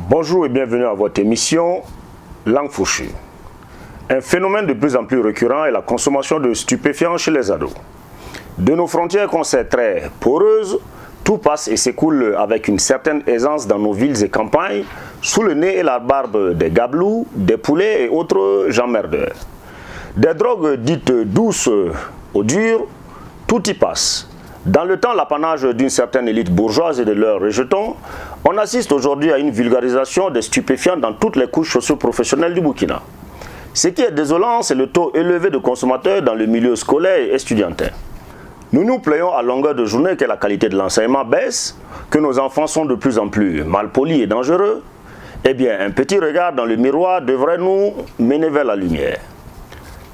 Bonjour et bienvenue à votre émission Langue fourchue. Un phénomène de plus en plus récurrent est la consommation de stupéfiants chez les ados. De nos frontières qu'on sait très poreuses, tout passe et s'écoule avec une certaine aisance dans nos villes et campagnes, sous le nez et la barbe des gabelous, des poulets et autres gens merdeurs. Des drogues dites douces au dur, tout y passe. Dans le temps, l'apanage d'une certaine élite bourgeoise et de leurs rejetons, on assiste aujourd'hui à une vulgarisation des stupéfiants dans toutes les couches socio-professionnelles du Burkina. Ce qui est désolant, c'est le taux élevé de consommateurs dans le milieu scolaire et estudiantin. Nous nous plaignons à longueur de journée que la qualité de l'enseignement baisse, que nos enfants sont de plus en plus malpolis et dangereux. Eh bien, un petit regard dans le miroir devrait nous mener vers la lumière.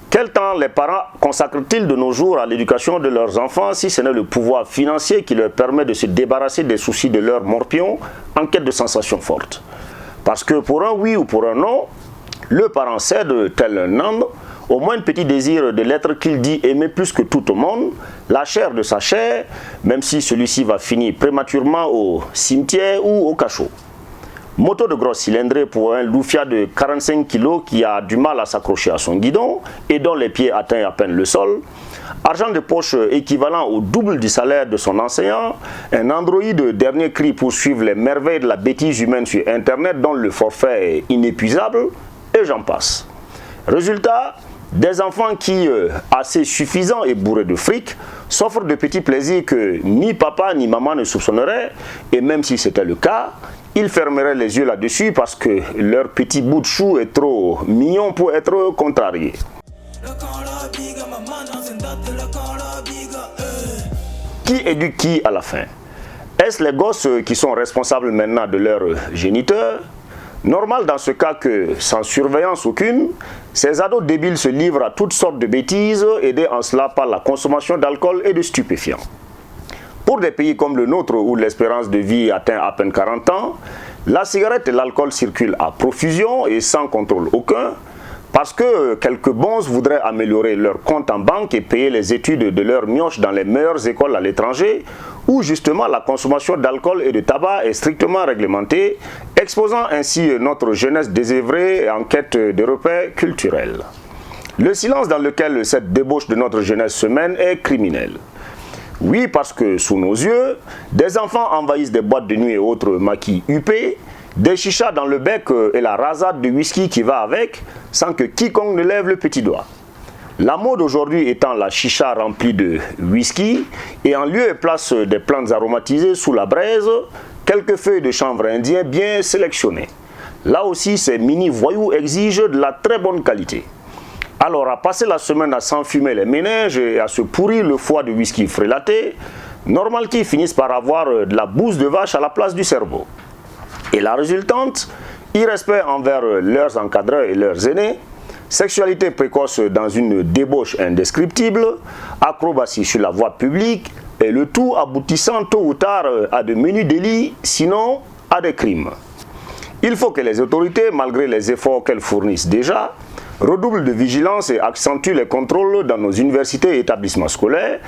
Quel temps les parents consacrent-ils de nos jours à l'éducation de leurs enfants si ce n'est le pouvoir financier qui leur permet de se débarrasser des soucis de leurs morpions en quête de sensations fortes? Parce que pour un oui ou pour un non, le parent cède tel un âne au moins petit désir de l'être qu'il dit aimer plus que tout au monde, la chair de sa chair, même si celui-ci va finir prématurément au cimetière ou au cachot. Moto de grosse cylindrée pour un loufia de 45 kg qui a du mal à s'accrocher à son guidon et dont les pieds atteignent à peine le sol. Argent de poche équivalent au double du salaire de son enseignant. Un androïde de dernier cri pour suivre les merveilles de la bêtise humaine sur Internet dont le forfait est inépuisable. Et j'en passe. Résultat, des enfants qui, assez suffisants et bourrés de fric, s'offrent de petits plaisirs que ni papa ni maman ne soupçonneraient. Et même si c'était le cas, ils fermeraient les yeux là-dessus parce que leur petit bout de chou est trop mignon pour être contrarié. Qui éduque qui à la fin? Est-ce les gosses qui sont responsables maintenant de leurs géniteurs? Normal dans ce cas que, sans surveillance aucune, ces ados débiles se livrent à toutes sortes de bêtises, aidés en cela par la consommation d'alcool et de stupéfiants. Pour des pays comme le nôtre où l'espérance de vie atteint à peine 40 ans, la cigarette et l'alcool circulent à profusion et sans contrôle aucun, parce que quelques bons voudraient améliorer leur compte en banque et payer les études de leurs mioches dans les meilleures écoles à l'étranger, où justement la consommation d'alcool et de tabac est strictement réglementée, exposant ainsi notre jeunesse désœuvrée et en quête de repères culturels. Le silence dans lequel cette débauche de notre jeunesse se mène est criminel. Oui, parce que sous nos yeux, des enfants envahissent des boîtes de nuit et autres maquis huppés, des chichas dans le bec et la rasade de whisky qui va avec, sans que quiconque ne lève le petit doigt. La mode aujourd'hui étant la chicha remplie de whisky et en lieu et place des plantes aromatisées sous la braise, quelques feuilles de chanvre indien bien sélectionnées. Là aussi, ces mini-voyous exigent de la très bonne qualité. Alors, à passer la semaine à s'enfumer les méninges et à se pourrir le foie de whisky frélaté, normal qu'ils finissent par avoir de la bouse de vache à la place du cerveau. Et la résultante, irrespect envers leurs encadreurs et leurs aînés, sexualité précoce dans une débauche indescriptible, acrobatie sur la voie publique, et le tout aboutissant tôt ou tard à de menus délits, sinon à des crimes. Il faut que les autorités, malgré les efforts qu'elles fournissent déjà, redoublent de vigilance et accentuent les contrôles dans nos universités et établissements scolaires,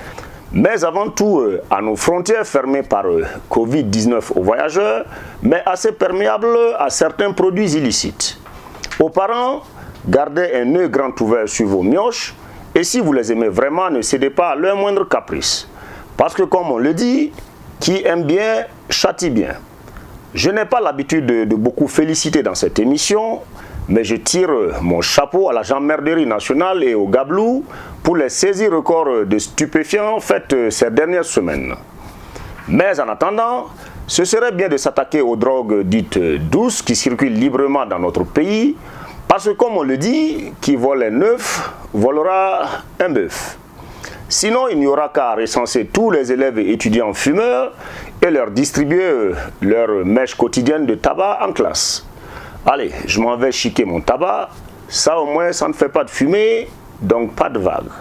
mais avant tout à nos frontières fermées par Covid-19 aux voyageurs, mais assez perméables à certains produits illicites. Aux parents, gardez un œil grand ouvert sur vos mioches, et si vous les aimez vraiment, ne cédez pas à leur moindre caprice. Parce que comme on le dit, qui aime bien, châtie bien. Je n'ai pas l'habitude de beaucoup féliciter dans cette émission, mais je tire mon chapeau à la gendarmerie nationale et au Gablou pour les saisies records de stupéfiants faites ces dernières semaines. Mais en attendant, ce serait bien de s'attaquer aux drogues dites douces qui circulent librement dans notre pays, parce que comme on le dit, qui vole un œuf, volera un bœuf. Sinon, il n'y aura qu'à recenser tous les élèves et étudiants fumeurs et leur distribuer leur mèche quotidienne de tabac en classe. Allez, je m'en vais chiquer mon tabac, ça au moins ça ne fait pas de fumée, donc pas de vague.